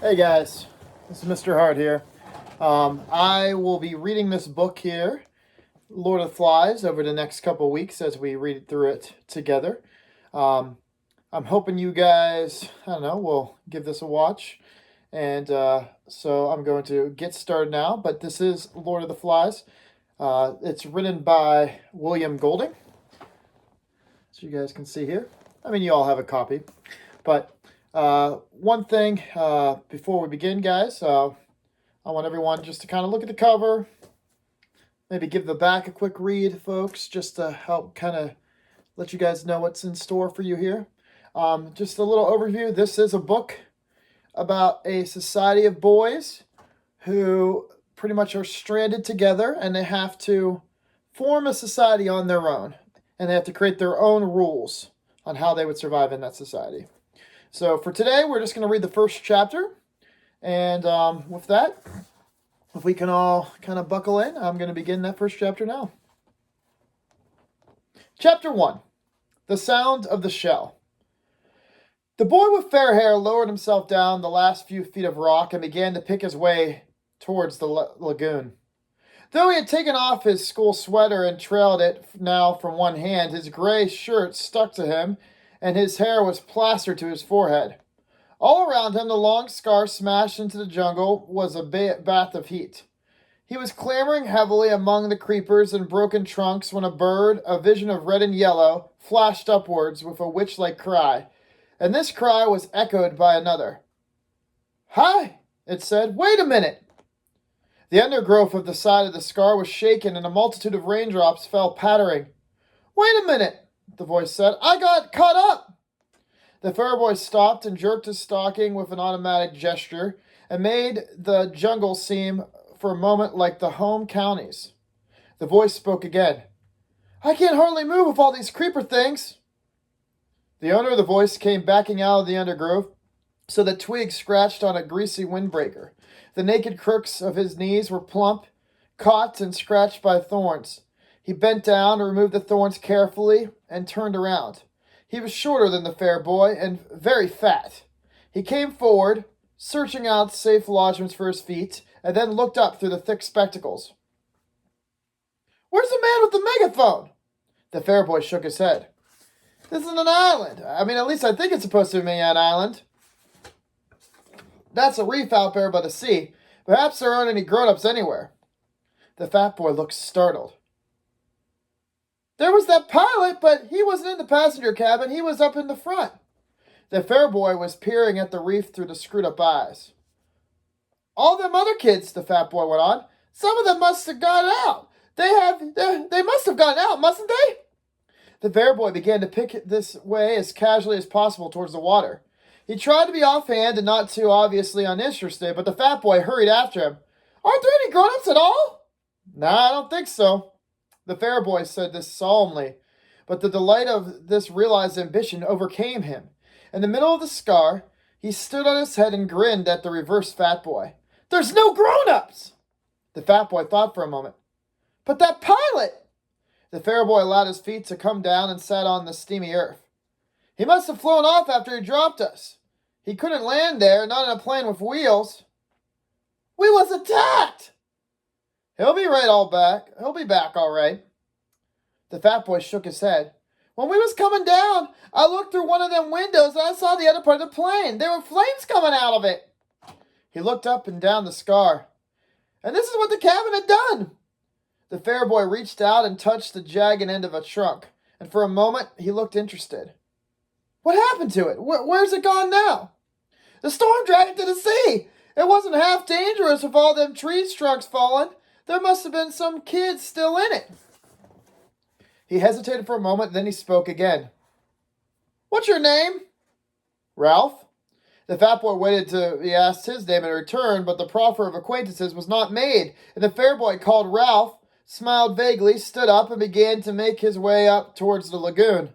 Hey guys, this is Mr. Hart here. I will be reading this book here, Lord of the Flies, over the next couple of weeks as we read through it together. Um, I'm hoping you guys, I don't know, will give this a watch. And so I'm going to get started now, but this is Lord of the Flies. It's written by William Golding, so you guys can see here. I mean, you all have a copy, but one thing before we begin, guys, I want everyone just to kind of look at the cover, maybe give the back a quick read, folks, just to help kind of let you guys know what's in store for you here. Just a little overview. This is a book about a society of boys who pretty much are stranded together and they have to form a society on their own. And they have to create their own rules on how they would survive in that society. So for today, we're just going to read the first chapter. And with that, if we can all kind of buckle in, I'm going to begin that first chapter now. Chapter 1. The Sound of the Shell. The boy with fair hair lowered himself down the last few feet of rock and began to pick his way towards the lagoon. Though he had taken off his school sweater and trailed it now from one hand, his gray shirt stuck to him, and his hair was plastered to his forehead. All around him, the long scar smashed into the jungle was a bath of heat. He was clambering heavily among the creepers and broken trunks when a bird, a vision of red and yellow, flashed upwards with a witch-like cry, and this cry was echoed by another. "Hi," it said. "Wait a minute." The undergrowth of the side of the scar was shaken, and a multitude of raindrops fell pattering. "Wait a minute," the voice said. "I got caught up." The fair boy stopped and jerked his stocking with an automatic gesture and made the jungle seem for a moment like the home counties. The voice spoke again. "I can't hardly move with all these creeper things." The owner of the voice came backing out of the undergrowth so that twigs scratched on a greasy windbreaker. The naked crooks of his knees were plump, caught and scratched by thorns. He bent down, removed the thorns carefully, and turned around. He was shorter than the fair boy and very fat. He came forward, searching out safe lodgments for his feet, and then looked up through the thick spectacles. "Where's the man with the megaphone?" The fair boy shook his head. "This isn't an island. I mean, at least I think it's supposed to be an island. That's a reef out there by the sea. Perhaps there aren't any grown-ups anywhere." The fat boy looked startled. "There was that pilot, but he wasn't in the passenger cabin. He was up in the front." The fair boy was peering at the reef through the screwed-up eyes. "All them other kids," the fat boy went on, "some of them must have gotten out. They must have gotten out, mustn't they?" The fair boy began to pick this way as casually as possible towards the water. He tried to be offhand and not too obviously uninterested, but the fat boy hurried after him. "Aren't there any grown-ups at all?" "Nah, I don't think so." The fair boy said this solemnly, but the delight of this realized ambition overcame him. In the middle of the scar, he stood on his head and grinned at the reversed fat boy. "There's no grown-ups!" The fat boy thought for a moment. "But that pilot!" The fair boy allowed his feet to come down and sat on the steamy earth. "He must have flown off after he dropped us. He couldn't land there, not in a plane with wheels." "We was attacked!" He'll be back all right." The fat boy shook his head. "When we was coming down, I looked through one of them windows and I saw the other part of the plane. There were flames coming out of it." He looked up and down the scar. "And this is what the cabin had done." The fair boy reached out and touched the jagged end of a trunk, and for a moment he looked interested. "What happened to it? Where's it gone now?" "The storm dragged it to the sea. It wasn't half dangerous with all them trees trunks falling. There must have been some kids still in it." He hesitated for a moment, then he spoke again. "What's your name?" "Ralph." The fat boy waited till he asked his name in return, but the proffer of acquaintances was not made, and the fair boy, called Ralph, smiled vaguely, stood up, and began to make his way up towards the lagoon.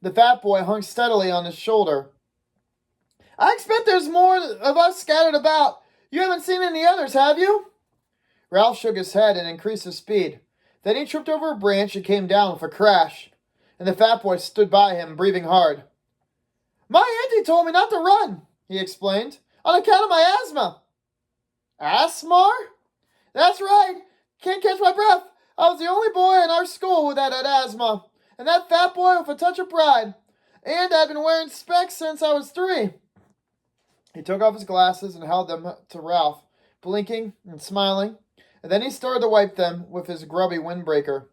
The fat boy hung steadily on his shoulder. "I expect there's more of us scattered about. You haven't seen any others, have you?" Ralph shook his head and increased his speed. Then he tripped over a branch and came down with a crash, and the fat boy stood by him, breathing hard. "My auntie told me not to run," he explained. On account of my asthma. Asthma? That's right. Can't catch my breath. I was the only boy in our school that had asthma. And that fat boy with a touch of pride. And I've been wearing specs since I was 3. He took off his glasses and held them to Ralph, blinking and smiling, and then he started to wipe them with his grubby windbreaker.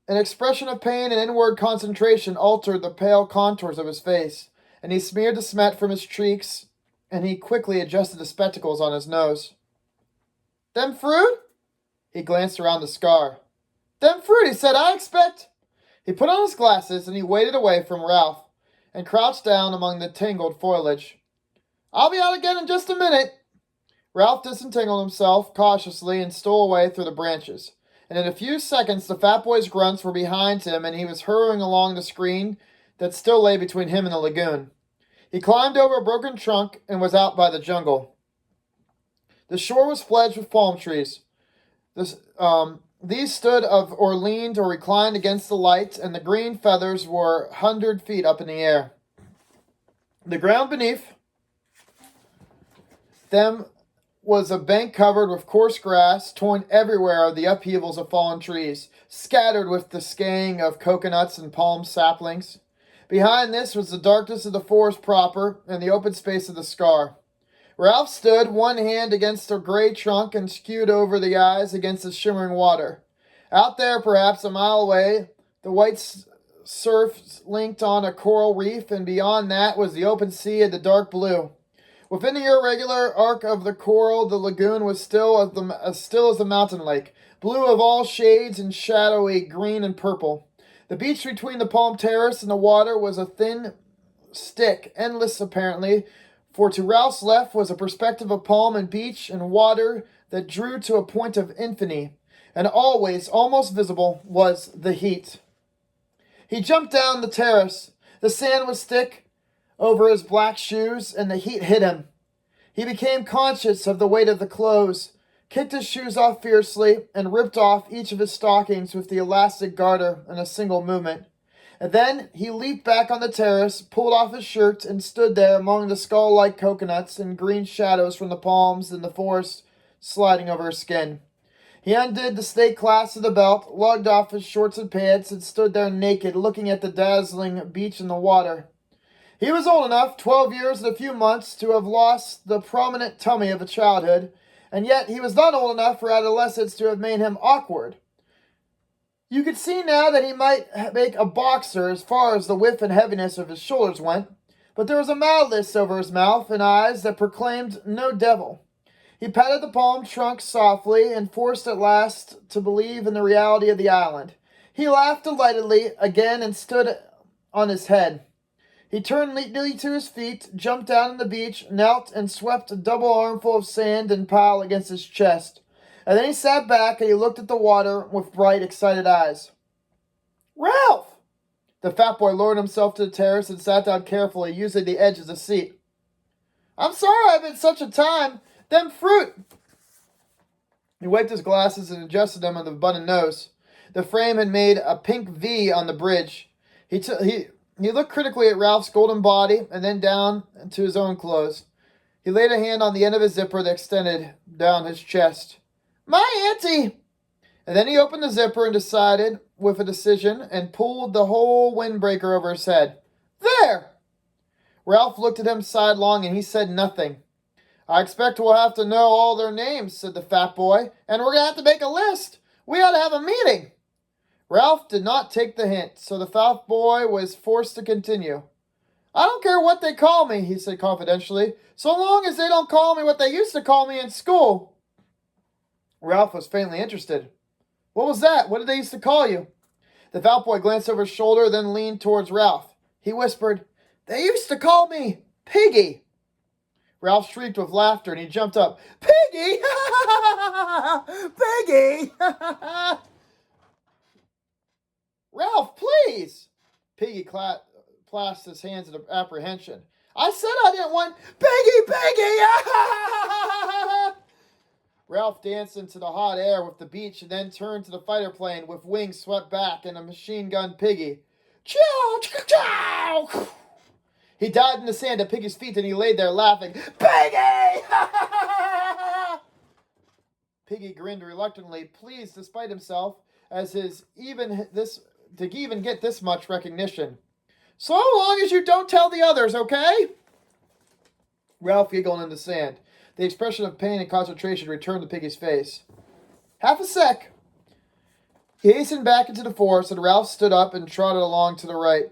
An expression of pain and inward concentration altered the pale contours of his face, and he smeared the smet from his cheeks, and he quickly adjusted the spectacles on his nose. Them fruit? He glanced around the scar. Them fruit, he said, I expect. He put on his glasses, and he waded away from Ralph, and crouched down among the tangled foliage. I'll be out again in just a minute. Ralph disentangled himself cautiously and stole away through the branches. And in a few seconds, the fat boy's grunts were behind him, and he was hurrying along the screen that still lay between him and the lagoon. He climbed over a broken trunk and was out by the jungle. The shore was fledged with palm trees. These stood or leaned or reclined against the light, and the green feathers were 100 feet up in the air. The ground beneath them was a bank covered with coarse grass, torn everywhere of the upheavals of fallen trees, scattered with the scaling of coconuts and palm saplings. Behind this was the darkness of the forest proper and the open space of the scar. Ralph stood, one hand against a gray trunk and skewed over the eyes against the shimmering water. Out there, perhaps a mile away, the white surf linked on a coral reef, and beyond that was the open sea of the dark blue. Within the irregular arc of the coral, the lagoon was as still as the mountain lake, blue of all shades and shadowy green and purple. The beach between the palm terrace and the water was a thin stick, endless apparently, for to Ralph's left was a perspective of palm and beach and water that drew to a point of infinity, and always, almost visible, was the heat. He jumped down the terrace. The sand was thick over his black shoes, and the heat hit him. He became conscious of the weight of the clothes, kicked his shoes off fiercely, and ripped off each of his stockings with the elastic garter in a single movement. And then he leaped back on the terrace, pulled off his shirt, and stood there among the skull-like coconuts and green shadows from the palms and the forest sliding over his skin. He undid the stay clasp of the belt, lugged off his shorts and pants, and stood there naked, looking at the dazzling beach and the water. He was old enough, 12 years and a few months, to have lost the prominent tummy of a childhood, and yet he was not old enough for adolescence to have made him awkward. You could see now that he might make a boxer as far as the width and heaviness of his shoulders went, but there was a mildness over his mouth and eyes that proclaimed no devil. He patted the palm trunk softly and forced at last to believe in the reality of the island. He laughed delightedly again and stood on his head. He turned neatly to his feet, jumped down on the beach, knelt, and swept a double armful of sand and pile against his chest. And then he sat back and he looked at the water with bright, excited eyes. Ralph! The fat boy lowered himself to the terrace and sat down carefully, using the edge as a seat. I'm sorry I've been such a time. Them fruit. He wiped his glasses and adjusted them on the button nose. The frame had made a pink V on the bridge. He looked critically at Ralph's golden body and then down to his own clothes. He laid a hand on the end of his zipper that extended down his chest. My auntie! And then he opened the zipper and decided, with a decision, and pulled the whole windbreaker over his head. There! Ralph looked at him sidelong and he said nothing. I expect we'll have to know all their names, said the fat boy, and we're going to have to make a list. We ought to have a meeting. Ralph did not take the hint, so the fat boy was forced to continue. I don't care what they call me, he said confidentially, so long as they don't call me what they used to call me in school. Ralph was faintly interested. What was that? What did they used to call you? The fat boy glanced over his shoulder, then leaned towards Ralph. He whispered, They used to call me Piggy. Ralph shrieked with laughter, and he jumped up. Piggy! Piggy! Ralph, please! Piggy clasped his hands in apprehension. I said I didn't want... Piggy! Ralph danced into the hot air with the beach and then turned to the fighter plane with wings swept back and a machine gun Piggy. Chow! Chow! He dived in the sand at Piggy's feet and he lay there laughing. Piggy! Piggy grinned reluctantly, pleased despite himself as to even get this much recognition. So long as you don't tell the others, okay? Ralph giggled in the sand. The expression of pain and concentration returned to Piggy's face. Half a sec. He hastened back into the forest, and Ralph stood up and trotted along to the right.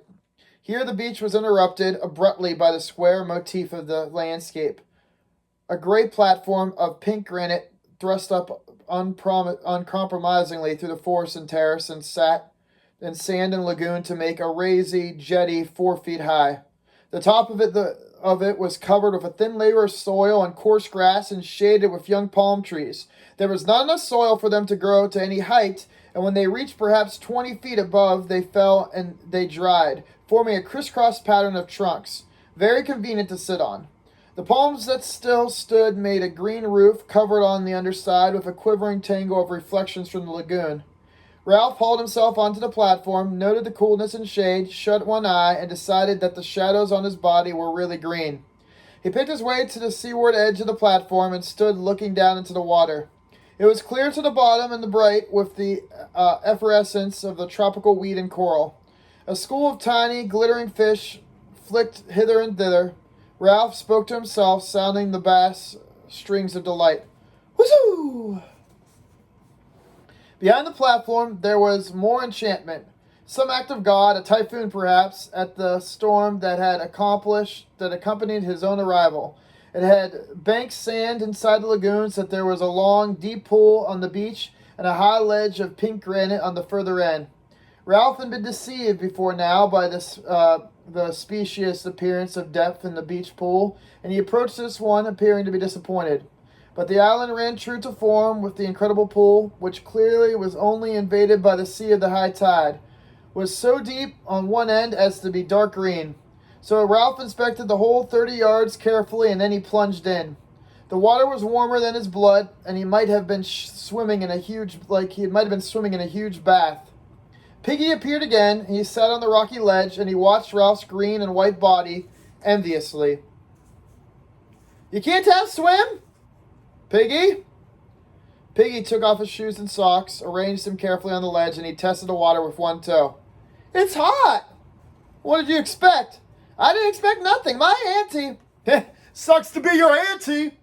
Here the beach was interrupted abruptly by the square motif of the landscape. A gray platform of pink granite thrust up uncompromisingly through the forest and terrace and sat in sand and lagoon to make a raisy jetty 4 feet high. The top of it was covered with a thin layer of soil and coarse grass and shaded with young palm trees. There was not enough soil for them to grow to any height, and when they reached perhaps 20 feet above, they fell and they dried, forming a crisscross pattern of trunks, very convenient to sit on. The palms that still stood made a green roof covered on the underside with a quivering tangle of reflections from the lagoon. Ralph hauled himself onto the platform, noted the coolness and shade, shut one eye, and decided that the shadows on his body were really green. He picked his way to the seaward edge of the platform and stood looking down into the water. It was clear to the bottom and bright with the effervescence of the tropical weed and coral. A school of tiny, glittering fish flicked hither and thither. Ralph spoke to himself, sounding the bass strings of delight. Whoozoo! Behind the platform, there was more enchantment. Some act of God, a typhoon perhaps, at the storm that accompanied his own arrival. It had banked sand inside the lagoon so that there was a long, deep pool on the beach and a high ledge of pink granite on the further end. Ralph had been deceived before now by the specious appearance of depth in the beach pool, and he approached this one appearing to be disappointed. But the island ran true to form with the incredible pool, which clearly was only invaded by the sea of the high tide, was so deep on one end as to be dark green. So Ralph inspected the whole 30 yards carefully, and then he plunged in. The water was warmer than his blood, and he might have been swimming in a huge bath. Piggy appeared again. He sat on the rocky ledge, and he watched Ralph's green and white body enviously. You can't have swim? Piggy? Piggy took off his shoes and socks, arranged them carefully on the ledge, and he tested the water with one toe. It's hot! What did you expect? I didn't expect nothing. My auntie. Sucks to be your auntie.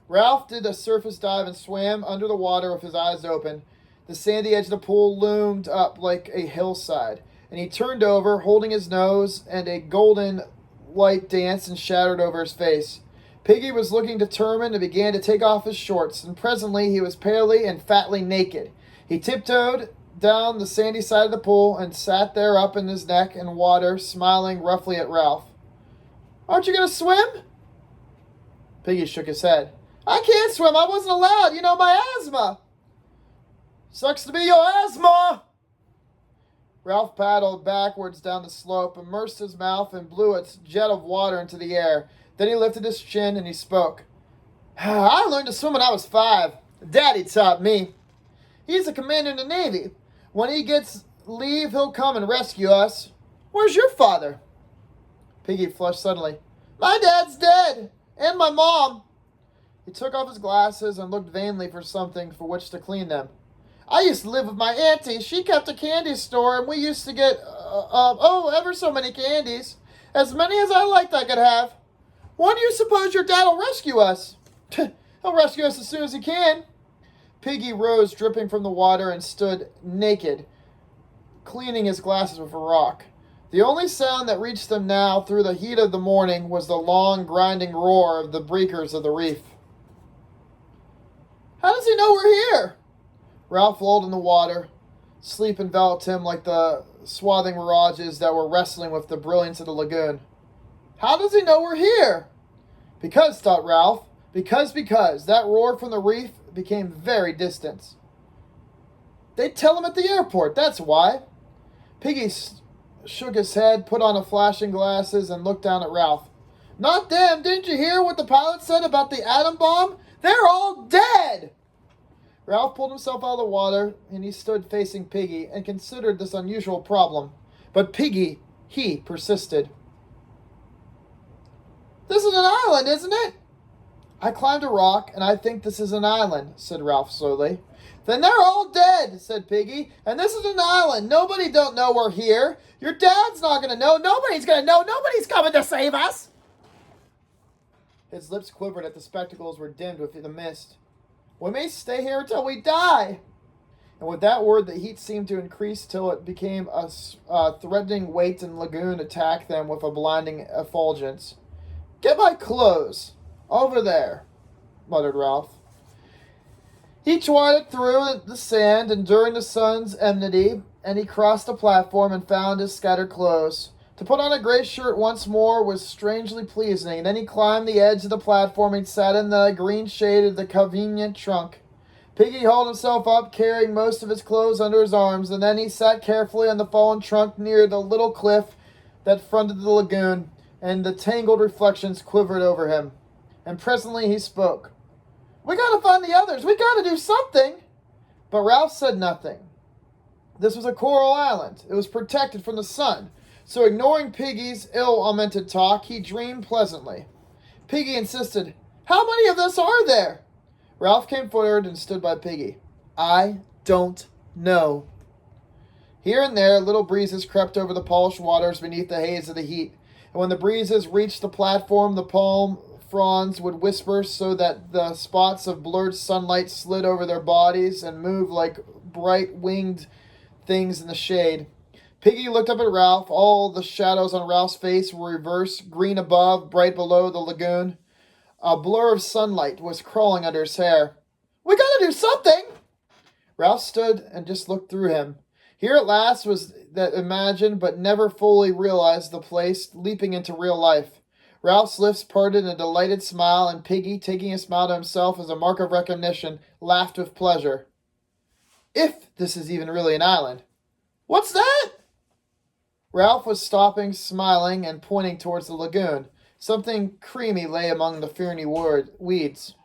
Ralph did a surface dive and swam under the water with his eyes open. The sandy edge of the pool loomed up like a hillside, and he turned over, holding his nose, and a golden light danced and shadowed over his face. Piggy was looking determined and began to take off his shorts, and presently he was palely and fatly naked. He tiptoed down the sandy side of the pool and sat there up in his neck and water, smiling roughly at Ralph. Aren't you going to swim? Piggy shook his head. I can't swim. I wasn't allowed. You know, my asthma. Sucks to be your asthma. Ralph paddled backwards down the slope, immersed his mouth, and blew its jet of water into the air. Then he lifted his chin and he spoke. I learned to swim when I was 5. Daddy taught me. He's a commander in the Navy. When he gets leave, he'll come and rescue us. Where's your father? Piggy flushed suddenly. My dad's dead. And my mom. He took off his glasses and looked vainly for something for which to clean them. I used to live with my auntie. She kept a candy store, and we used to get, ever so many candies. As many as I liked I could have. When do you suppose your dad will rescue us? He'll rescue us as soon as he can. Piggy rose, dripping from the water, and stood naked, cleaning his glasses with a rock. The only sound that reached them now through the heat of the morning was the long, grinding roar of the breakers of the reef. How does he know we're here? Ralph lolled in the water. Sleep enveloped him like the swathing mirages that were wrestling with the brilliance of the lagoon. How does he know we're here? Because, thought Ralph, because, that roar from the reef became very distant. They'd tell him at the airport, that's why. Piggy shook his head, put on a flashing glasses, and looked down at Ralph. Not them. Didn't you hear what the pilot said about the atom bomb? They're all dead! Ralph pulled himself out of the water, and he stood facing Piggy and considered this unusual problem. But Piggy, he persisted. an island, isn't it? I climbed a rock, and I think this is an island, said Ralph slowly. Then they're all dead, said Piggy, and this is an island. Nobody don't know we're here. Your dad's not going to know. Nobody's going to know. Nobody's coming to save us. His lips quivered as the spectacles were dimmed with the mist. We may stay here until we die. And with that word, the heat seemed to increase till it became a threatening weight, and Lagoon attacked them with a blinding effulgence. Get my clothes. Over there, muttered Ralph. He trotted through the sand, enduring the sun's enmity, and he crossed the platform and found his scattered clothes. To put on a gray shirt once more was strangely pleasing. Then he climbed the edge of the platform and sat in the green shade of the convenient trunk. Piggy hauled himself up, carrying most of his clothes under his arms, and then he sat carefully on the fallen trunk near the little cliff that fronted the lagoon, and the tangled reflections quivered over him. And presently he spoke. We gotta find the others. We gotta do something. But Ralph said nothing. This was a coral island. It was protected from the sun. So ignoring Piggy's ill-omented talk, he dreamed pleasantly. Piggy insisted, How many of us are there? Ralph came forward and stood by Piggy. I don't know. Here and there, little breezes crept over the polished waters beneath the haze of the heat. And when the breezes reached the platform, the palm fronds would whisper so that the spots of blurred sunlight slid over their bodies and moved like bright winged things in the shade. Piggy looked up at Ralph. All the shadows on Ralph's face were reversed, green above, bright below the lagoon. A blur of sunlight was crawling under his hair. We gotta do something! Ralph stood and just looked through him. Here at last was that imagined but never fully realized the place leaping into real life. Ralph's lips parted in a delighted smile, and Piggy, taking a smile to himself as a mark of recognition, laughed with pleasure. If this is even really an island. What's that? Ralph was stopping, smiling, and pointing towards the lagoon. Something creamy lay among the ferny weeds.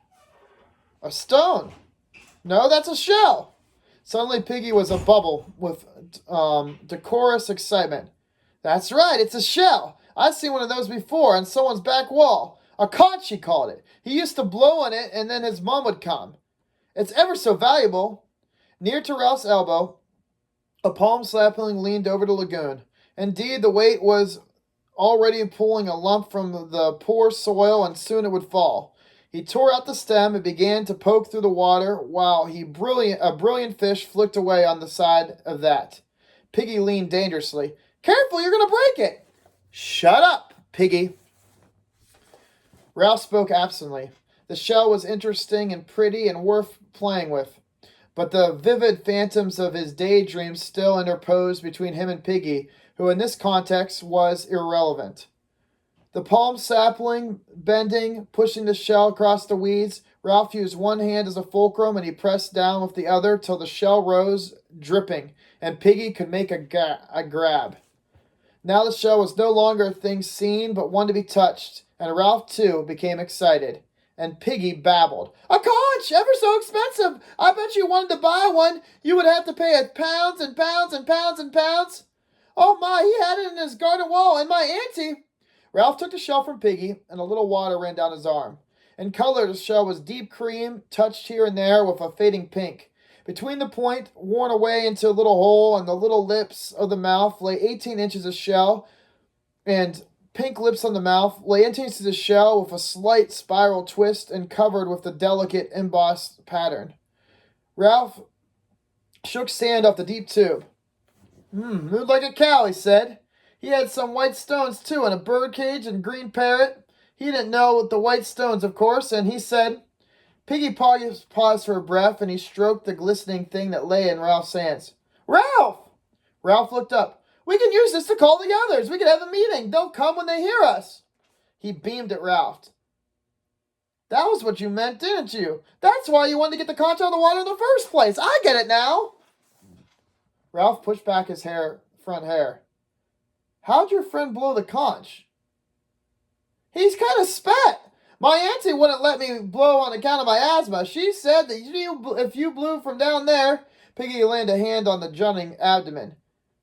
A stone. No, that's a shell. Suddenly Piggy was abubble with decorous excitement. That's right, it's a shell. I've seen one of those before on someone's back wall. A conch, he called it. He used to blow on it, and then his mom would come. It's ever so valuable. Near to Ralph's elbow, a palm sapling leaned over the lagoon. Indeed, the weight was already pulling a lump from the poor soil, and soon it would fall. He tore out the stem and began to poke through the water, while a brilliant fish flicked away on the side of that. Piggy leaned dangerously. Careful, you're going to break it. Shut up, Piggy. Ralph spoke absently. The shell was interesting and pretty and worth playing with, but the vivid phantoms of his daydreams still interposed between him and Piggy, who in this context was irrelevant. The palm sapling bending, pushing the shell across the weeds, Ralph used one hand as a fulcrum, and he pressed down with the other till the shell rose, dripping, and Piggy could make a grab. Now the shell was no longer a thing seen, but one to be touched, and Ralph, too, became excited. And Piggy babbled. A conch! Ever so expensive! I bet you wanted to buy one. You would have to pay it pounds and pounds and pounds and pounds. Oh my, he had it in his garden wall, and my auntie... Ralph took the shell from Piggy, and a little water ran down his arm. In color, the shell was deep cream, touched here and there with a fading pink. Between the point, worn away into a little hole, and the little lips of the mouth lay 18 inches of shell, and pink lips on the mouth lay 18 inches of shell with a slight spiral twist and covered with the delicate embossed pattern. Ralph shook sand off the deep tube. Moved like a cow, he said. He had some white stones, too, and a birdcage and green parrot. He didn't know the white stones, of course, and he said... Piggy paused for a breath, and he stroked the glistening thing that lay in Ralph's hands. Ralph! Ralph looked up. We can use this to call the others. We can have a meeting. They'll come when they hear us. He beamed at Ralph. That was what you meant, didn't you? That's why you wanted to get the conch out of the water in the first place. I get it now. Ralph pushed back his front hair. How'd your friend blow the conch? He's kind of spat. My auntie wouldn't let me blow on account of my asthma. She said that if you blew from down there... Piggy landed a hand on the jutting abdomen.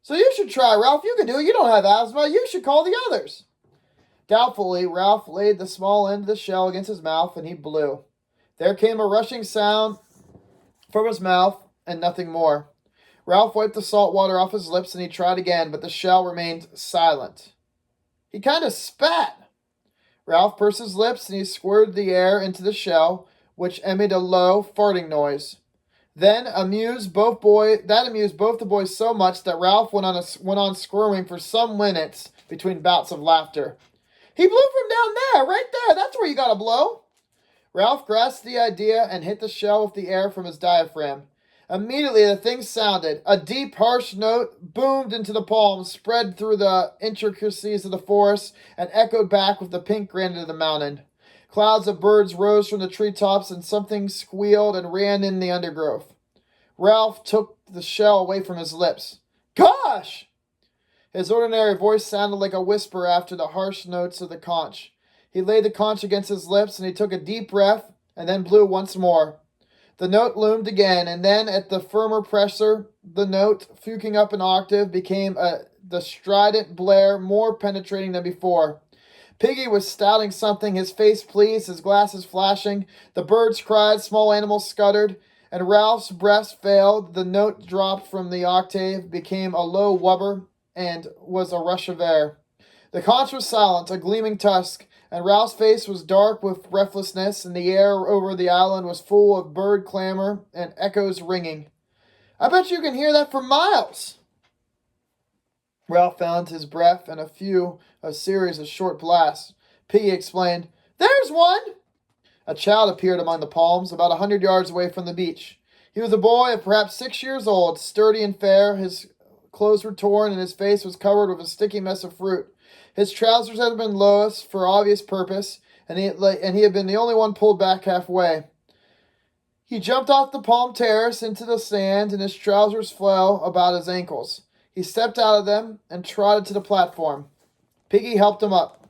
So you should try, Ralph. You can do it. You don't have asthma. You should call the others. Doubtfully, Ralph laid the small end of the shell against his mouth, and he blew. There came a rushing sound from his mouth, and nothing more. Ralph wiped the salt water off his lips, and he tried again, but the shell remained silent. He kind of spat. Ralph pursed his lips, and he squirted the air into the shell, which emitted a low, farting noise. Then amused both the boys so much that Ralph went on squirming for some minutes between bouts of laughter. He blew from down there, right there. That's where you gotta blow. Ralph grasped the idea and hit the shell with the air from his diaphragm. Immediately the thing sounded. A deep, harsh note boomed into the palms, spread through the intricacies of the forest, and echoed back with the pink granite of the mountain. Clouds of birds rose from the treetops, and something squealed and ran in the undergrowth. Ralph took the shell away from his lips. Gosh! His ordinary voice sounded like a whisper after the harsh notes of the conch. He laid the conch against his lips, and he took a deep breath, and then blew once more. The note loomed again, and then at the firmer pressure, the note, fuking up an octave, became the strident blare, more penetrating than before. Piggy was shouting something, his face pleased, his glasses flashing. The birds cried, small animals scuttered, and Ralph's breath failed. The note dropped from the octave, became a low wubber, and was a rush of air. The conch was silent, a gleaming tusk, and Ralph's face was dark with breathlessness, and the air over the island was full of bird clamor and echoes ringing. I bet you can hear that for miles. Ralph found his breath and a series of short blasts. Piggy explained, There's one! A child appeared among the palms, about 100 yards away from the beach. He was a boy of perhaps 6 years old, sturdy and fair. His clothes were torn, and his face was covered with a sticky mess of fruit. His trousers had been loosed for obvious purpose, and he had been the only one pulled back halfway. He jumped off the palm terrace into the sand, and his trousers fell about his ankles. He stepped out of them and trotted to the platform. Piggy helped him up.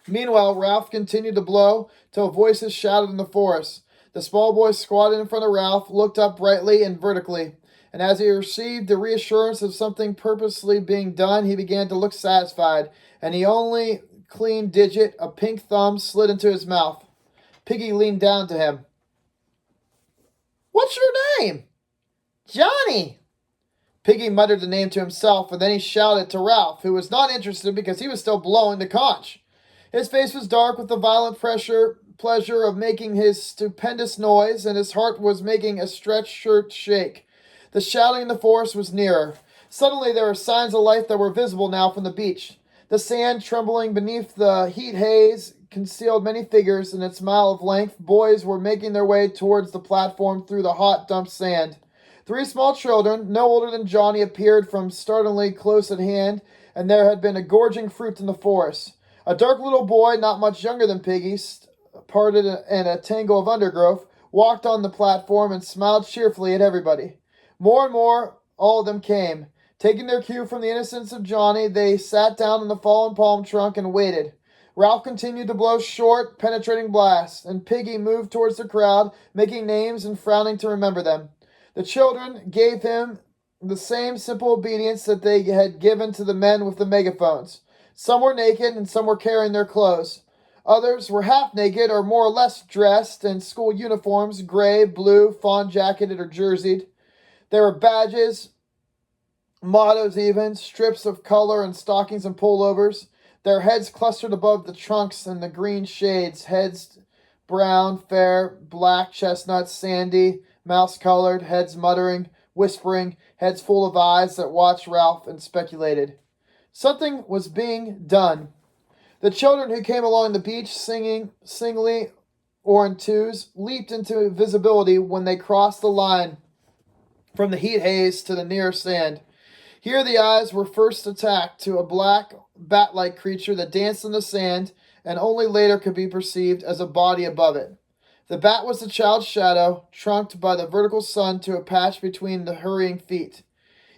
Meanwhile, Ralph continued to blow till voices shouted in the forest. The small boy squatted in front of Ralph, looked up brightly and vertically, and as he received the reassurance of something purposely being done, he began to look satisfied, and the only clean digit, a pink thumb, slid into his mouth. Piggy leaned down to him. What's your name? Johnny. Piggy muttered the name to himself, and then he shouted to Ralph, who was not interested because he was still blowing the conch. His face was dark with the violent pleasure of making his stupendous noise, and his heart was making a stretched shirt shake. The shouting in the forest was nearer. Suddenly there were signs of life that were visible now from the beach. The sand, trembling beneath the heat haze, concealed many figures. In its mile of length, boys were making their way towards the platform through the hot, dumped sand. 3 small children, no older than Johnny, appeared from startlingly close at hand, and there had been a gorging fruit in the forest. A dark little boy, not much younger than Piggy, parted in a tangle of undergrowth, walked on the platform and smiled cheerfully at everybody. More and more, all of them came. Taking their cue from the innocence of Johnny, they sat down on the fallen palm trunk and waited. Ralph continued to blow short, penetrating blasts, and Piggy moved towards the crowd, making names and frowning to remember them. The children gave him the same simple obedience that they had given to the men with the megaphones. Some were naked, and some were carrying their clothes. Others were half naked or more or less dressed in school uniforms, gray, blue, fawn-jacketed, or jerseyed. There were badges, mottos even, strips of color and stockings and pullovers. Their heads clustered above the trunks and the green shades, heads brown, fair, black, chestnut, sandy, mouse-colored, heads muttering, whispering, heads full of eyes that watched Ralph and speculated. Something was being done. The children who came along the beach singing singly or in twos leaped into visibility when they crossed the line from the heat haze to the near sand. Here the eyes were first attacked to a black, bat-like creature that danced in the sand and only later could be perceived as a body above it. The bat was the child's shadow, trunked by the vertical sun to a patch between the hurrying feet.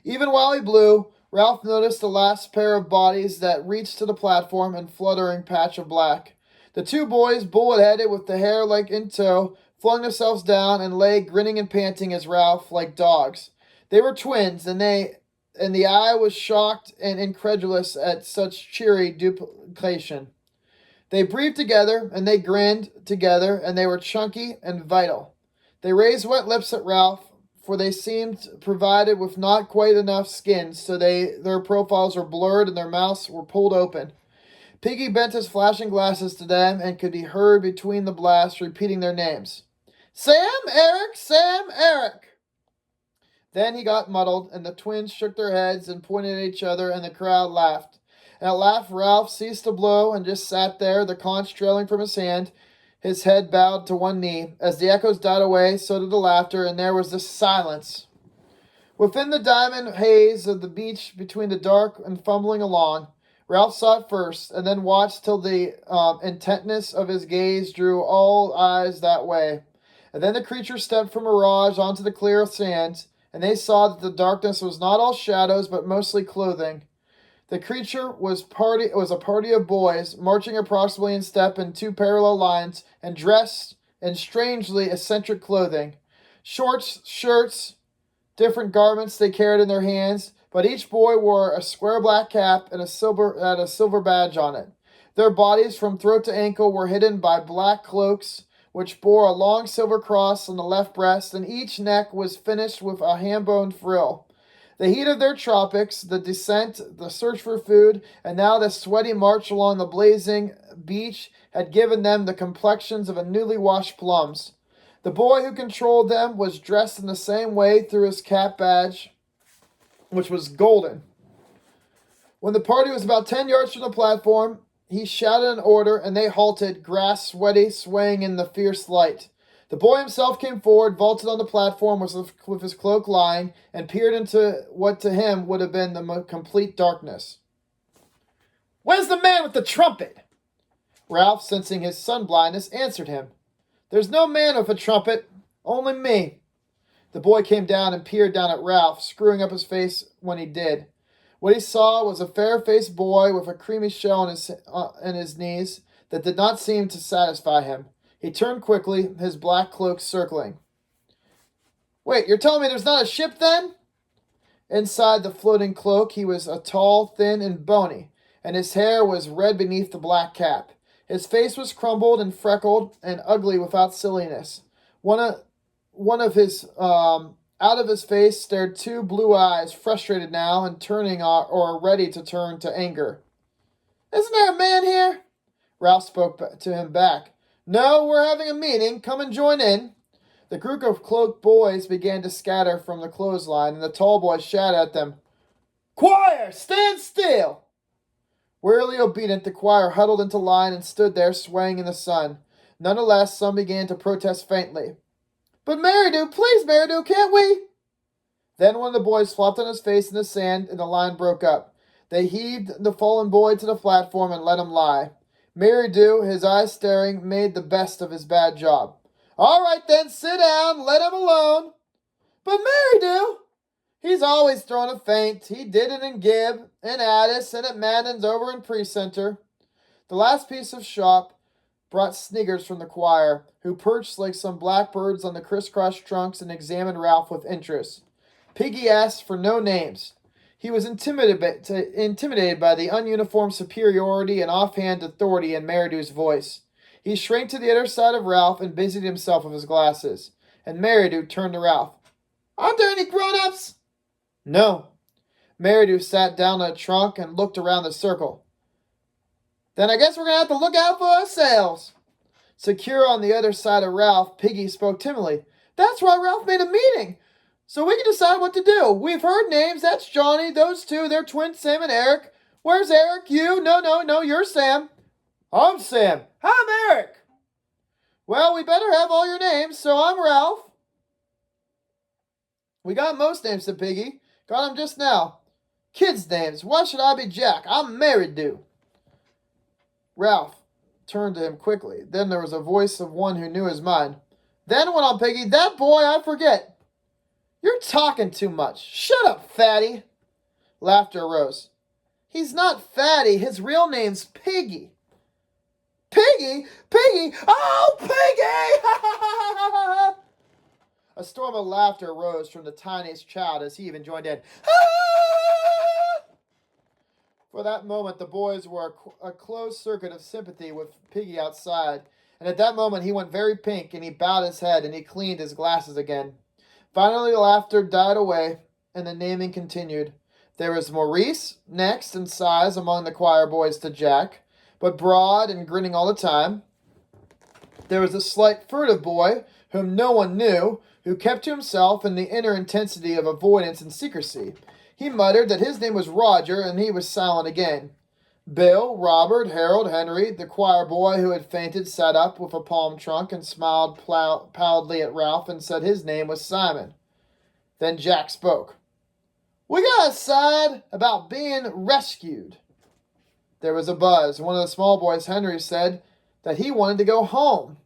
Even while he blew, Ralph noticed the last pair of bodies that reached to the platform and fluttering patch of black. The 2 boys, bullet-headed with the hair like in tow, flung themselves down and lay grinning and panting as Ralph, like dogs. They were twins, and they and the eye was shocked and incredulous at such cheery duplication. They breathed together, and they grinned together, and they were chunky and vital. They raised wet lips at Ralph, for they seemed provided with not quite enough skin, so their profiles were blurred and their mouths were pulled open. Piggy bent his flashing glasses to them and could be heard between the blasts repeating their names. Sam, Eric, Sam, Eric. Then he got muddled, and the twins shook their heads and pointed at each other, and the crowd laughed. At last Ralph ceased to blow and just sat there, the conch trailing from his hand, his head bowed to one knee. As the echoes died away, so did the laughter, and there was this silence. Within the diamond haze of the beach between the dark and fumbling along, Ralph saw it first, and then watched till the intentness of his gaze drew all eyes that way. And then the creature stepped from mirage onto the clear sands, and they saw that the darkness was not all shadows, but mostly clothing. The creature was a party of boys, marching approximately in step in two parallel lines, and dressed in strangely eccentric clothing. Shorts, shirts, different garments they carried in their hands, but each boy wore a square black cap and a silver badge on it. Their bodies from throat to ankle were hidden by black cloaks, which bore a long silver cross on the left breast, and each neck was finished with a ham-bone frill. The heat of their tropics, the descent, the search for food, and now the sweaty march along the blazing beach had given them the complexions of a newly washed plums. The boy who controlled them was dressed in the same way through his cap badge, which was golden. When the party was about 10 yards from the platform, he shouted an order, and they halted, grass sweaty, swaying in the fierce light. The boy himself came forward, vaulted on the platform with his cloak lying, and peered into what to him would have been the complete darkness. Where's the man with the trumpet? Ralph, sensing his sun-blindness, answered him. There's no man with a trumpet, only me. The boy came down and peered down at Ralph, screwing up his face when he did. What he saw was a fair-faced boy with a creamy shell in his knees that did not seem to satisfy him. He turned quickly, his black cloak circling. Wait, you're telling me there's not a ship then? Inside the floating cloak, he was tall, thin, and bony, and his hair was red beneath the black cap. His face was crumbled and freckled and ugly without silliness. Out of his face stared two blue eyes, frustrated now and turning or ready to turn to anger. Isn't there a man here? Ralph spoke to him back. No, we're having a meeting. Come and join in. The group of cloaked boys began to scatter from the clothesline, and the tall boy shouted at them, Choir, stand still! Wearily obedient, the choir huddled into line and stood there swaying in the sun. Nonetheless, some began to protest faintly. But Meridu, please, Meridu, can't we? Then one of the boys flopped on his face in the sand, and the line broke up. They heaved the fallen boy to the platform and let him lie. Meridu, his eyes staring, made the best of his bad job. All right then, sit down, let him alone. But Meridu, he's always thrown a feint. He did it in Gib, in Addis, and at Madden's over in Precenter. The last piece of shop brought sniggers from the choir, who perched like some blackbirds on the crisscross trunks and examined Ralph with interest. Piggy asked for no names. He was intimidated by the ununiform superiority and offhand authority in Meridu's voice. He shrank to the other side of Ralph and busied himself with his glasses. And Meridu turned to Ralph. Aren't there any grown-ups? No. Meridu sat down on a trunk and looked around the circle. Then I guess we're going to have to look out for ourselves. Secure on the other side of Ralph, Piggy spoke timidly. That's why Ralph made a meeting. So we can decide what to do. We've heard names. That's Johnny. Those two, they're twins, Sam and Eric. Where's Eric? You? No, you're Sam. I'm Sam. I'm Eric. Well, we better have all your names, so I'm Ralph. We got most names, said Piggy. Got them just now. Kids' names. Why should I be Jack? I'm Meridu. Ralph turned to him quickly. Then there was a voice of one who knew his mind. Then went on Piggy, that boy I forget. You're talking too much. Shut up, fatty. Laughter arose. He's not fatty. His real name's Piggy. Piggy? Piggy? Oh, Piggy! A storm of laughter arose from the tiniest child as he even joined in. For that moment, the boys were a closed circuit of sympathy with Piggy outside, and at that moment he went very pink, and he bowed his head, and he cleaned his glasses again. Finally, laughter died away, and the naming continued. There was Maurice, next in size among the choir boys to Jack, but broad and grinning all the time. There was a slight furtive boy, whom no one knew, who kept to himself in the inner intensity of avoidance and secrecy. He muttered that his name was Roger, and he was silent again. Bill, Robert, Harold, Henry, the choir boy who had fainted, sat up with a palm trunk and smiled pallidly at Ralph and said his name was Simon. Then Jack spoke. "We got a side about being rescued." There was a buzz. One of the small boys, Henry, said that he wanted to go home.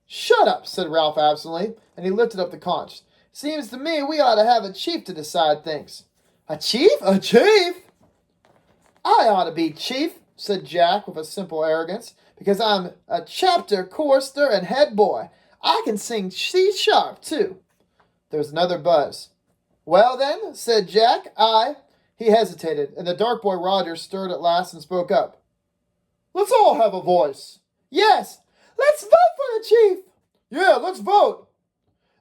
"Shut up," said Ralph absently, and he lifted up the conch. "Seems to me we ought to have a chief to decide things." "A chief? A chief?" "I ought to be chief," said Jack with a simple arrogance, "because I'm a chapter, chorister, and head boy. I can sing C-sharp, too." There was another buzz. "Well, then," said Jack, He hesitated, and the dark boy Roger stirred at last and spoke up. "Let's all have a voice." "Yes, let's vote for the chief." "Yeah, let's vote."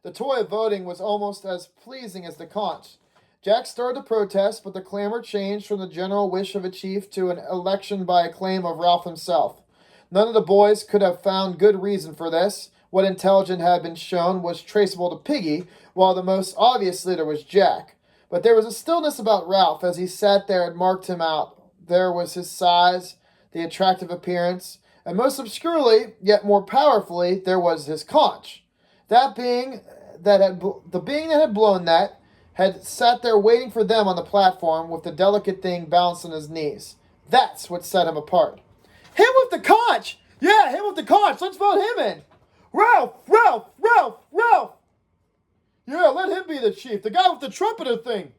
The toy of voting was almost as pleasing as the conch. Jack started to protest, but the clamor changed from the general wish of a chief to an election by acclaim of Ralph himself. None of the boys could have found good reason for this. What intelligence had been shown was traceable to Piggy, while the most obvious leader was Jack. But there was a stillness about Ralph as he sat there and marked him out. There was his size, the attractive appearance, and most obscurely, yet more powerfully, there was his conch. The being that had blown that had sat there waiting for them on the platform with the delicate thing balanced on his knees. That's what set him apart. "Him with the conch! Yeah, him with the conch! Let's vote him in!" "Ralph! Ralph! Ralph! Ralph!" "Yeah, let him be the chief, the guy with the trumpeter thing."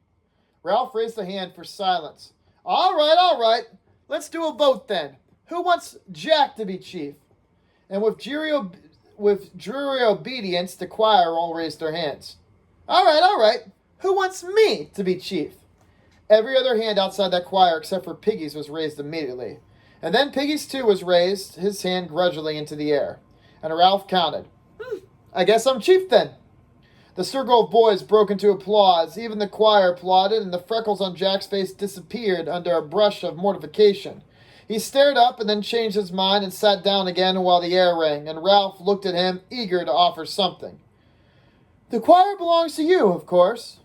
Ralph raised a hand for silence. All right. Let's do a vote then. Who wants Jack to be chief?" And with dreary obedience, the choir all raised their hands. All right. Who wants me to be chief?" Every other hand outside that choir except for Piggy's was raised immediately. And then Piggy's too was raised, his hand grudgingly into the air. And Ralph counted. "I guess I'm chief then." The circle of boys broke into applause. Even the choir applauded, and the freckles on Jack's face disappeared under a brush of mortification. He stared up and then changed his mind and sat down again while the air rang, and Ralph looked at him, eager to offer something. "The choir belongs to you, of course."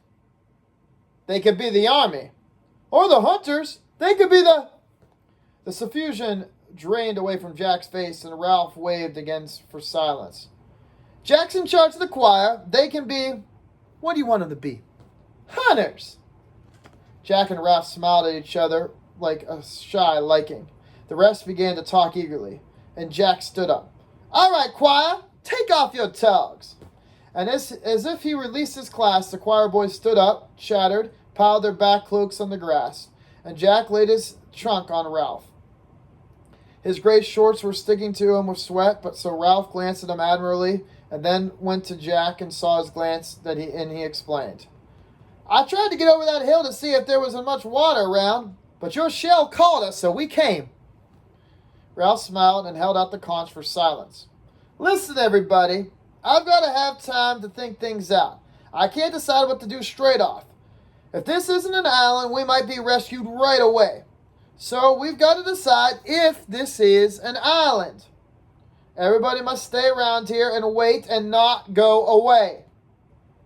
"They could be the army." "Or the hunters. They could be the..." The suffusion drained away from Jack's face, and Ralph waved again for silence. "Jack's in charge of the choir. They can be... What do you want them to be?" "Hunters." Jack and Ralph smiled at each other like a shy liking. The rest began to talk eagerly, and Jack stood up. "All right, choir, take off your togs." And as if he released his class, the choir boys stood up, chattered, piled their back cloaks on the grass, and Jack laid his trunk on Ralph. His gray shorts were sticking to him with sweat, but so Ralph glanced at him admirably, and then went to Jack and saw his glance and he explained. "I tried to get over that hill to see if there wasn't much water around, but your shell called us, so we came." Ralph smiled and held out the conch for silence. "Listen, everybody. I've got to have time to think things out. I can't decide what to do straight off. If this isn't an island, we might be rescued right away. So we've got to decide if this is an island. Everybody must stay around here and wait and not go away.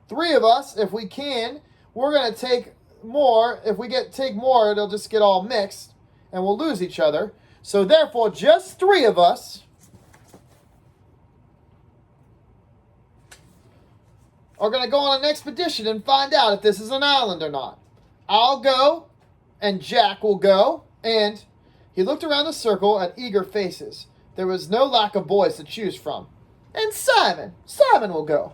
3 of us, if we can, we're going to take more. If we take more, it'll just get all mixed, and we'll lose each other. So therefore, just 3 of us are going to go on an expedition and find out if this is an island or not. I'll go, and Jack will go, and..." He looked around the circle at eager faces. There was no lack of boys to choose from. "And Simon! Simon will go."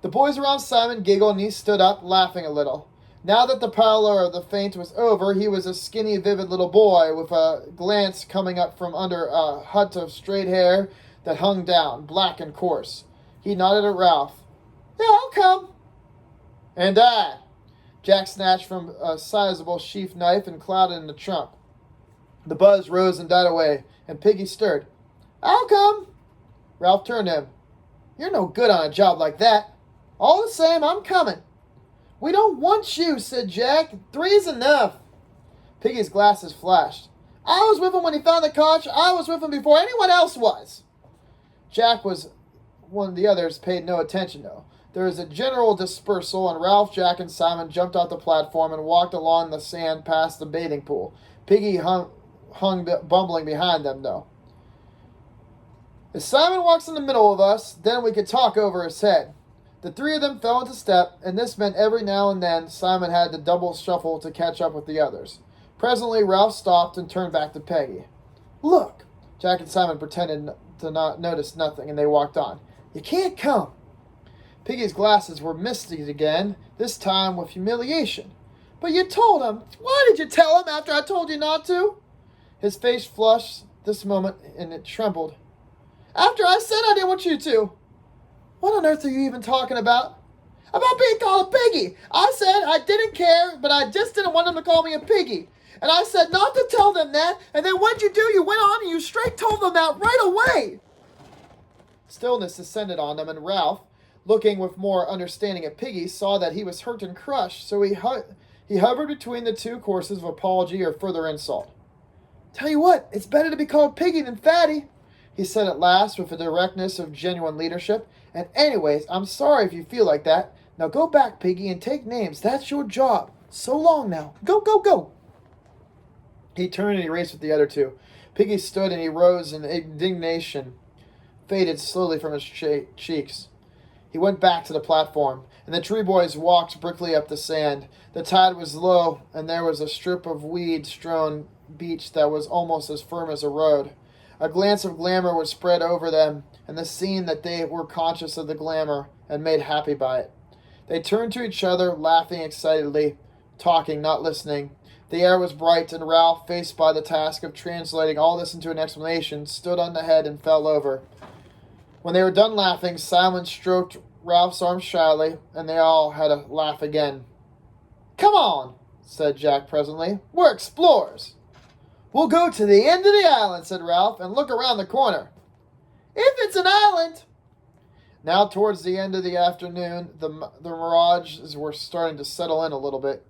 The boys around Simon giggled, and he stood up, laughing a little. Now that the pallor of the faint was over, he was a skinny, vivid little boy with a glance coming up from under a hut of straight hair that hung down, black and coarse. He nodded at Ralph. "Yeah, I'll come." "And I." Jack snatched from a sizable sheath knife and clouded in the trunk. The buzz rose and died away, and Piggy stirred. I'll come. Ralph turned to him. You're no good on a job like that. All the same, I'm coming. We don't want you, said Jack. 3's enough. Piggy's glasses flashed. I was with him when he found the conch. I was with him before anyone else was. Jack was one of the others paid no attention, though. There was a general dispersal, and Ralph, Jack, and Simon jumped off the platform and walked along the sand past the bathing pool. Piggy hung bumbling behind them, though. If Simon walks in the middle of us, then we could talk over his head. The 3 of them fell into step, and this meant every now and then Simon had to double shuffle to catch up with the others. Presently, Ralph stopped and turned back to Peggy. Look! Jack and Simon pretended to not notice nothing, and they walked on. You can't come. Piggy's glasses were misty again, this time with humiliation. But you told him. Why did you tell him after I told you not to? His face flushed this moment, and it trembled. After I said I didn't want you to. What on earth are you even talking about? About being called a piggy. I said I didn't care, but I just didn't want them to call me a piggy. And I said not to tell them that, and then what'd you do? You went on and you straight told them that right away. Stillness descended on them, and Ralph, looking with more understanding at Piggy, saw that he was hurt and crushed, so he hovered between the two courses of apology or further insult. Tell you what, it's better to be called Piggy than Fatty, he said at last with the directness of genuine leadership. And anyways, I'm sorry if you feel like that. Now go back, Piggy, and take names. That's your job. So long now. Go, go, go. He turned and he raced with the other 2. Piggy stood and he rose, and indignation faded slowly from his cheeks. He went back to the platform, and the 3 boys walked briskly up the sand. The tide was low, and there was a strip of weed-strewn beach that was almost as firm as a road. A glance of glamour was spread over them, and the scene that they were conscious of the glamour and made happy by it. They turned to each other, laughing excitedly, talking, not listening. The air was bright, and Ralph, faced by the task of translating all this into an explanation, stood on the head and fell over. When they were done laughing, Simon stroked Ralph's arm shyly, and they all had a laugh again. Come on, said Jack presently. We're explorers. We'll go to the end of the island, said Ralph, and look around the corner. If it's an island. Now towards the end of the afternoon, the mirages were starting to settle in a little bit.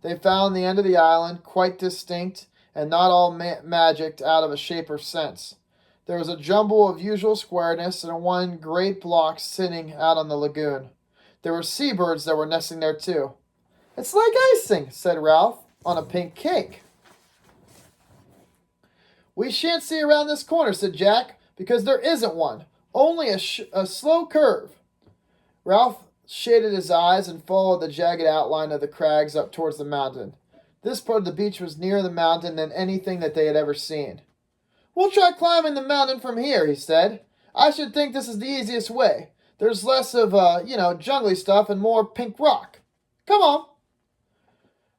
They found the end of the island quite distinct and not all magicked out of a shape or sense. There was a jumble of usual squareness and one great block sitting out on the lagoon. There were seabirds that were nesting there too. It's like icing, said Ralph, on a pink cake. We shan't see around this corner, said Jack, because there isn't one. Only a slow curve. Ralph shaded his eyes and followed the jagged outline of the crags up towards the mountain. This part of the beach was nearer the mountain than anything that they had ever seen. We'll try climbing the mountain from here, he said. I should think this is the easiest way. There's less of, jungly stuff and more pink rock. Come on.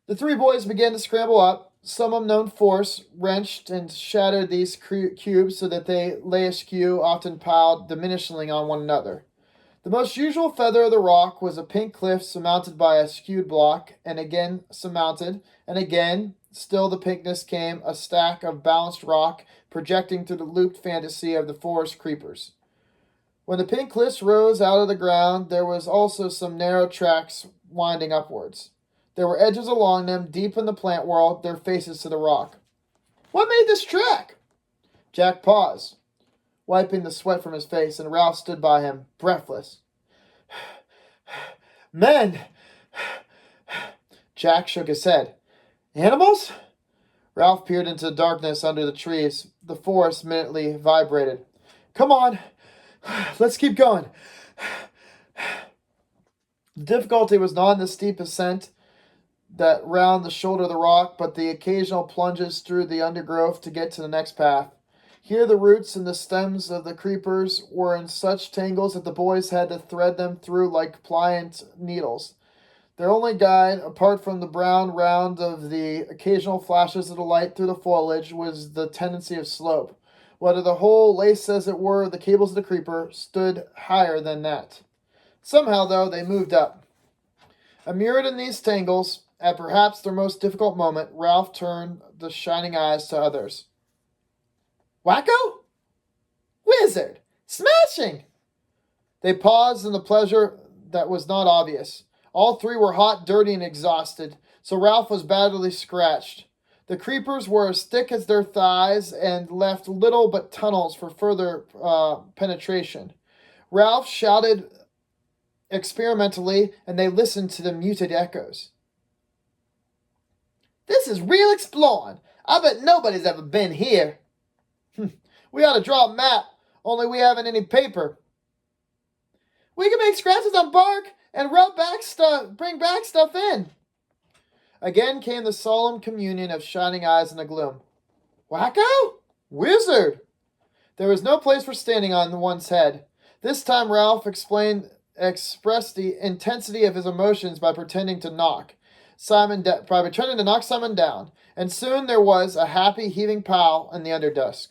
The 3 boys began to scramble up. Some unknown force wrenched and shattered these cubes so that they lay askew, often piled diminishingly on one another. The most usual feather of the rock was a pink cliff surmounted by a skewed block, and again surmounted, and again, still the pinkness came, a stack of balanced rock projecting through the looped fantasy of the forest creepers. When the pink cliffs rose out of the ground, there was also some narrow tracks winding upwards. There were edges along them, deep in the plant world, their faces to the rock. What made this track? Jack paused, wiping the sweat from his face, and Ralph stood by him, breathless. Men! Jack shook his head. Animals? Ralph peered into the darkness under the trees. The forest minutely vibrated. Come on, let's keep going. The difficulty was not in the steep ascent that round the shoulder of the rock, but the occasional plunges through the undergrowth to get to the next path. Here the roots and the stems of the creepers were in such tangles that the boys had to thread them through like pliant needles. Their only guide, apart from the brown round of the occasional flashes of the light through the foliage, was the tendency of slope. Whether the whole, laced as it were, the cables of the creeper, stood higher than that. Somehow, though, they moved up. Immured in these tangles, at perhaps their most difficult moment, Ralph turned the shining eyes to others. Wacko? Wizard! Smashing! They paused in the pleasure that was not obvious. All three were hot, dirty, and exhausted, so Ralph was badly scratched. The creepers were as thick as their thighs and left little but tunnels for further penetration. Ralph shouted experimentally, and they listened to the muted echoes. This is real exploring. I bet nobody's ever been here. We ought to draw a map, only we haven't any paper. We can make scratches on bark and bring back stuff in. Again came the solemn communion of shining eyes in the gloom. Wacko? Wizard! There was no place for standing on one's head. This time Ralph expressed the intensity of his emotions by pretending to knock Simon down, and soon there was a happy heaving pile in the underdusk.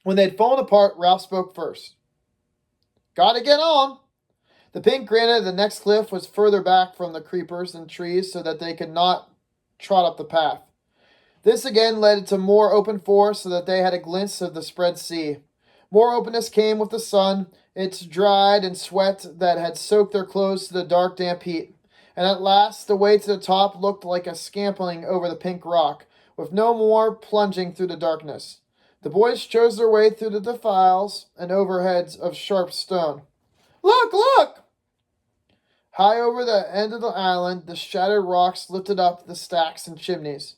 When they had fallen apart, Ralph spoke first. Gotta get on. The pink granite of the next cliff was further back from the creepers and trees so that they could not trot up the path. This again led to more open forest so that they had a glimpse of the spread sea. More openness came with the sun, its dried and sweat that had soaked their clothes to the dark, damp heat. And at last the way to the top looked like a scampering over the pink rock, with no more plunging through the darkness. The boys chose their way through the defiles and overheads of sharp stone. Look, look! High over the end of the island, the shattered rocks lifted up the stacks and chimneys.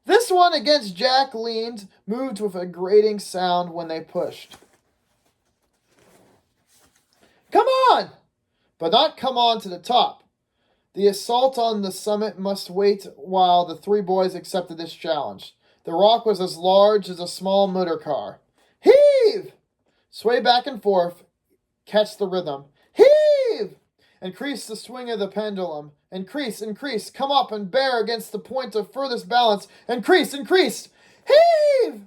This one against Jack leaned, moved with a grating sound when they pushed. Come on! But not come on to the top. The assault on the summit must wait while the three boys accepted this challenge. The rock was as large as a small motor car. Heave! Sway back and forth. Catch the rhythm. Heave! Increase the swing of the pendulum. Increase. Come up and bear against the point of furthest balance. Increase. Heave!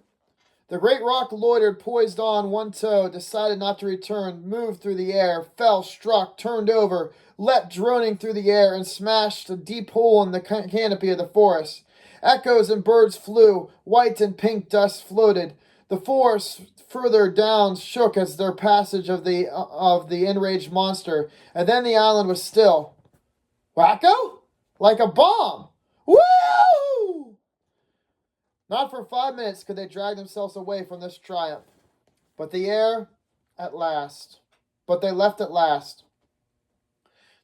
The great rock loitered, poised on one toe, decided not to return, moved through the air, fell, struck, turned over, leapt droning through the air, and smashed a deep hole in the canopy of the forest. Echoes and birds flew, white and pink dust floated. The forest further down shook as their passage of the enraged monster, and then the island was still. Wacko? Like a bomb! Woo! Not for 5 minutes could they drag themselves away from this triumph. But they left at last.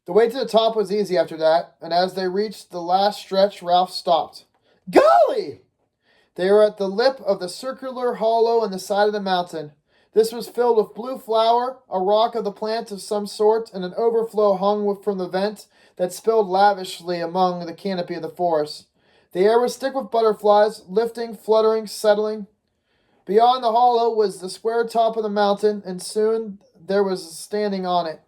The way to the top was easy after that, and as they reached the last stretch, Ralph stopped. Golly! They were at the lip of the circular hollow in the side of the mountain. This was filled with blue flour, a rock of the plant of some sort, and an overflow hung from the vent that spilled lavishly among the canopy of the forest. The air was thick with butterflies, lifting, fluttering, settling. Beyond the hollow was the square top of the mountain, and soon there was standing on it.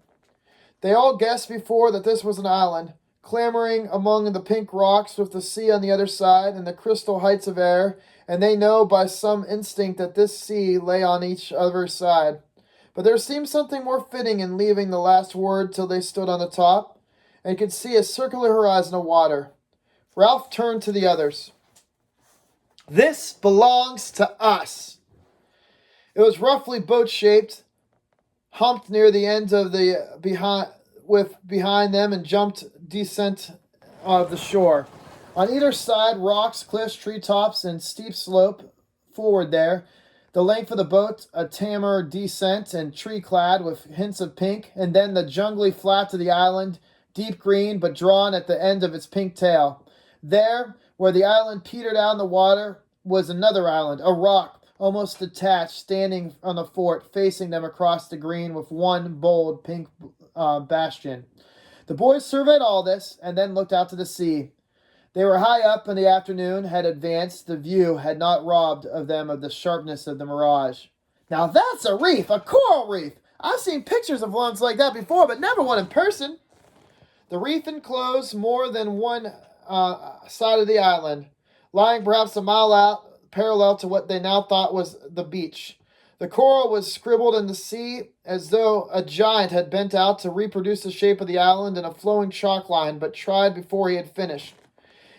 They all guessed before that this was an island, clambering among the pink rocks with the sea on the other side and the crystal heights of air, and they know by some instinct that this sea lay on each other side. But there seemed something more fitting in leaving the last word till they stood on the top, and could see a circular horizon of water. Ralph turned to the others. This belongs to us. It was roughly boat-shaped, humped near the ends of the behind them, and jumped descent of the shore. On either side, rocks, cliffs, treetops, and steep slope forward there. The length of the boat, a tamer descent and tree-clad with hints of pink, and then the jungly flat of the island, deep green but drawn at the end of its pink tail. There, where the island petered out in the water, was another island, a rock, almost detached, standing on the fort, facing them across the green with one bold pink bastion. The boys surveyed all this, and then looked out to the sea. They were high up, and the afternoon had advanced. The view had not robbed them of the sharpness of the mirage. Now that's a reef, a coral reef! I've seen pictures of ones like that before, but never one in person. The reef enclosed more than one side of the island, lying perhaps a mile out, parallel to what they now thought was the beach. The coral was scribbled in the sea as though a giant had bent out to reproduce the shape of the island in a flowing chalk line, but tried before he had finished.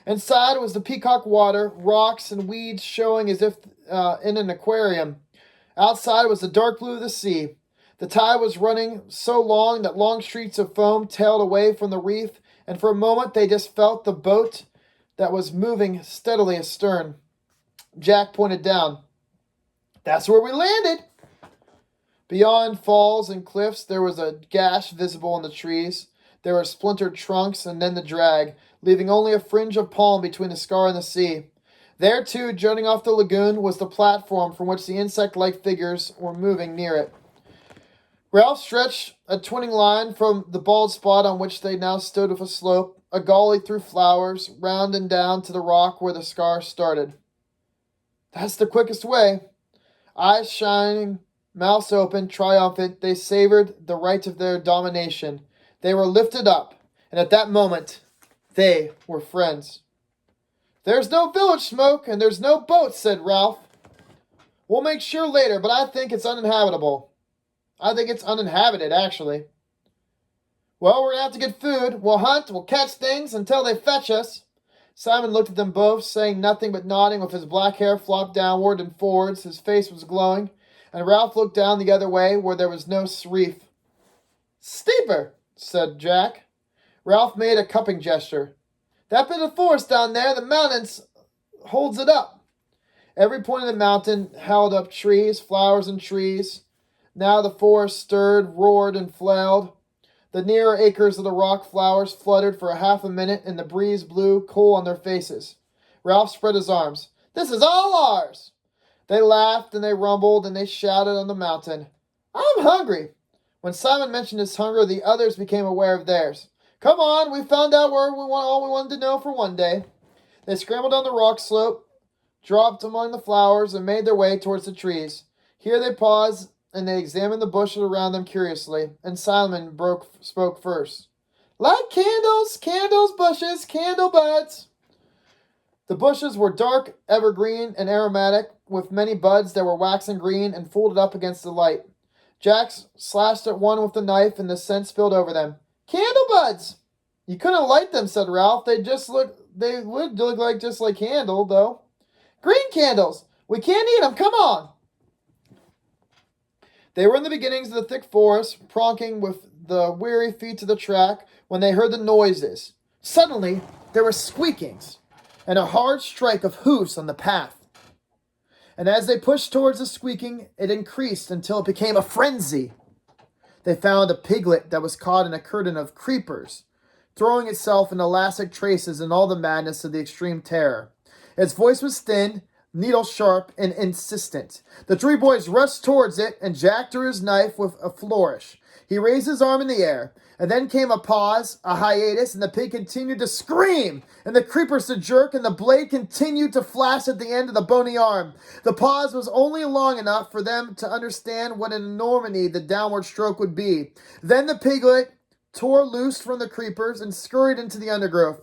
Inside was the peacock water, rocks and weeds showing as if in an aquarium. Outside was the dark blue of the sea. The tide was running so long that long streaks of foam tailed away from the reef, and for a moment they just felt the boat that was moving steadily astern. Jack pointed down. That's where we landed. Beyond falls and cliffs, there was a gash visible in the trees. There were splintered trunks and then the drag, leaving only a fringe of palm between the scar and the sea. There, too, jutting off the lagoon, was the platform from which the insect-like figures were moving near it. Ralph stretched a twinning line from the bald spot on which they now stood with a slope, a gully through flowers, round and down to the rock where the scar started. That's the quickest way. Eyes shining, mouths open, triumphant, they savored the right of their domination. They were lifted up, and at that moment, they were friends. There's no village smoke, and there's no boat, said Ralph. We'll make sure later, but I think it's uninhabitable. I think it's uninhabited, actually. Well, we're going to have to get food. We'll hunt, we'll catch things until they fetch us. Simon looked at them both, saying nothing but nodding with his black hair flopped downward and forwards. His face was glowing, and Ralph looked down the other way where there was no reef. Steeper, said Jack. Ralph made a cupping gesture. That bit of forest down there, the mountains, holds it up. Every point of the mountain held up trees, flowers and trees. Now the forest stirred, roared, and flailed. The nearer acres of the rock flowers fluttered for a half a minute, and the breeze blew cool on their faces. Ralph spread his arms. This is all ours! They laughed, and they rumbled, and they shouted on the mountain. I'm hungry! When Simon mentioned his hunger, the others became aware of theirs. Come on, we found out all we wanted to know for one day. They scrambled down the rock slope, dropped among the flowers, and made their way towards the trees. Here they paused, and they examined the bushes around them curiously, and Simon spoke first. Like candles, bushes, candle buds. The bushes were dark, evergreen, and aromatic, with many buds that were waxen green and folded up against the light. Jack slashed at one with the knife, and the scent spilled over them. Candle buds! You couldn't light them, said Ralph. They would look like just like candle, though. Green candles! We can't eat them, come on! They were in the beginnings of the thick forest, pronking with the weary feet to the track, when they heard the noises. Suddenly, there were squeakings, and a hard strike of hoofs on the path. And as they pushed towards the squeaking, it increased until it became a frenzy. They found a piglet that was caught in a curtain of creepers, throwing itself in elastic traces in all the madness of the extreme terror. Its voice was thin, needle-sharp, and insistent. The three boys rushed towards it, and Jack drew his knife with a flourish. He raised his arm in the air, and then came a pause, a hiatus, and the pig continued to scream, and the creepers to jerk, and the blade continued to flash at the end of the bony arm. The pause was only long enough for them to understand what an enormity the downward stroke would be. Then the piglet tore loose from the creepers and scurried into the undergrowth.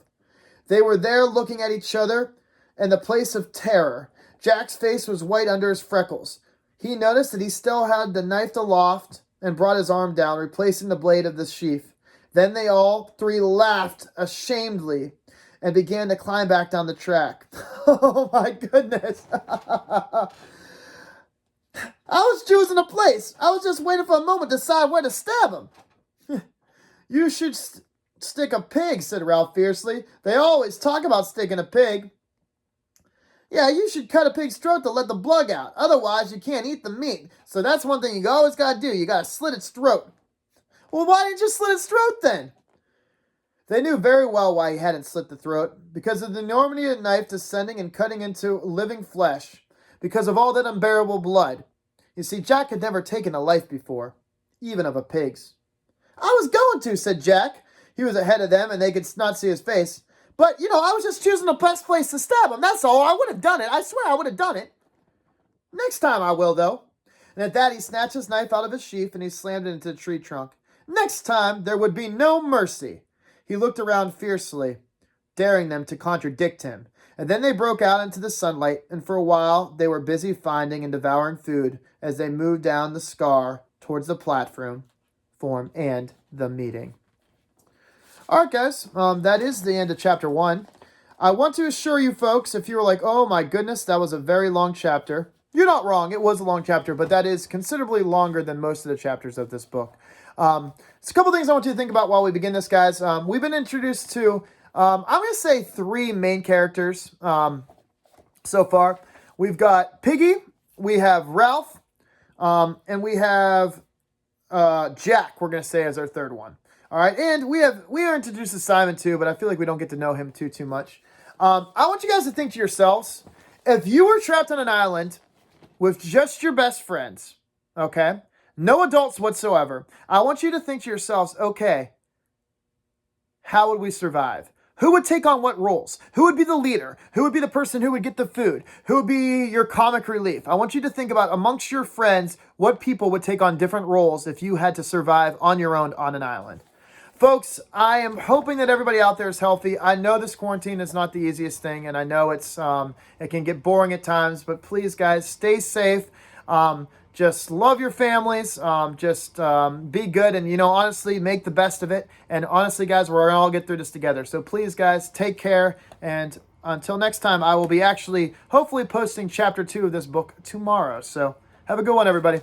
They were there looking at each other in the place of terror. Jack's face was white under his freckles. He noticed that he still had the knife aloft and brought his arm down, replacing the blade of the sheath. Then they all three laughed ashamedly and began to climb back down the track. Oh my goodness. I was choosing a place. I was just waiting for a moment to decide where to stab him. You should stick a pig, said Ralph fiercely. They always talk about sticking a pig. Yeah, you should cut a pig's throat to let the blood out. Otherwise, you can't eat the meat. So that's one thing you always got to do. You got to slit its throat. Well, why didn't you slit its throat then? They knew very well why he hadn't slit the throat. Because of the enormity of the knife descending and cutting into living flesh. Because of all that unbearable blood. You see, Jack had never taken a life before. Even of a pig's. I was going to, said Jack. He was ahead of them and they could not see his face. But, I was just choosing the best place to stab him. That's all. I would have done it. I swear I would have done it. Next time I will, though. And at that, he snatched his knife out of his sheath and he slammed it into the tree trunk. Next time, there would be no mercy. He looked around fiercely, daring them to contradict him. And then they broke out into the sunlight, and for a while they were busy finding and devouring food as they moved down the scar towards the platform and the meeting. All right, guys, that is the end of chapter 1. I want to assure you folks, if you were like, oh my goodness, that was a very long chapter, you're not wrong. It was a long chapter, but that is considerably longer than most of the chapters of this book. It's a couple things I want you to think about while we begin this, guys. We've been introduced to, I'm going to say 3 main characters so far. We've got Piggy, we have Ralph, and we have Jack, we're going to say, as our third one. All right, and we are introduced to Simon too, but I feel like we don't get to know him too much. I want you guys to think to yourselves, if you were trapped on an island with just your best friends, okay, no adults whatsoever, I want you to think to yourselves, okay, how would we survive? Who would take on what roles? Who would be the leader? Who would be the person who would get the food? Who would be your comic relief? I want you to think about, amongst your friends, what people would take on different roles if you had to survive on your own on an island. Folks, I am hoping that everybody out there is healthy. I know this quarantine is not the easiest thing, and I know it can get boring at times, but please, guys, stay safe. Just love your families. Be good and, honestly, make the best of it. And honestly, guys, we're going to all get through this together. So please, guys, take care. And until next time, I will be hopefully posting chapter 2 of this book tomorrow. So have a good one, everybody.